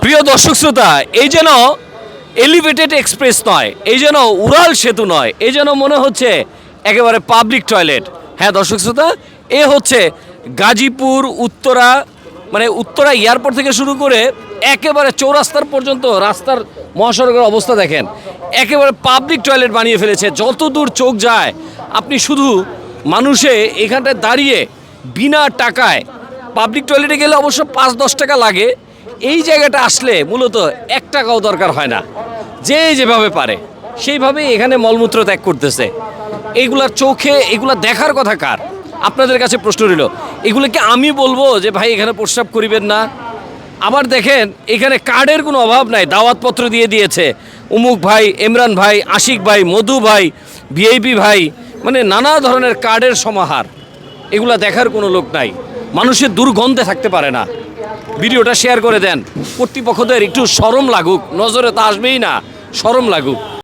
প্রিয় দর্শক শ্রোতা, এই যেন এলিভেটেড এক্সপ্রেস নয়, এই যেন উড়াল সেতু নয়, এই যেন মনে হচ্ছে একেবারে পাবলিক টয়লেট। হ্যাঁ দর্শক শ্রোতা, এ হচ্ছে গাজীপুর উত্তরা, মানে উত্তরা এয়ারপোর্ট থেকে শুরু করে একেবারে চৌরাস্তার পর্যন্ত রাস্তার মহাসড়কের অবস্থা দেখেন। একেবারে পাবলিক টয়লেট বানিয়ে ফেলেছে। যত দূর চোখ যায় আপনি শুধু মানুষে এখানটায় দাঁড়িয়ে বিনা টাকায় পাবলিক টয়লেটে গেলে অবশ্য 5-10 টাকা লাগে, এই জায়গাটা আসলে মূলত 1 টাকাও দরকার হয় না। যে যেভাবে পারে সেইভাবেই এখানে মলমূত্র ত্যাগ করতেছে। এইগুলার চোখে এগুলা দেখার কথা কার? আপনাদের কাছে প্রশ্ন রইল, এগুলোকে আমি বলবো যে ভাই এখানে প্রস্রাব করিবেন না? আবার দেখেন এখানে কার্ডের কোনো অভাব নাই, দাওয়াতপত্র দিয়ে দিয়েছে উমুক ভাই, ইমরান ভাই, আশিক ভাই, মধু ভাই, ভিআইপি ভাই, মানে নানা ধরনের কার্ডের সমাহার। এগুলা দেখার কোনো লোক নাই, মানুষের দুর্গন্ধে থাকতে পারে না। ভিডিওটা শেয়ার করে দেন, কর্তৃপক্ষদের একটু শরম লাগুক, নজরে তো আসবেই না, শরম লাগুক।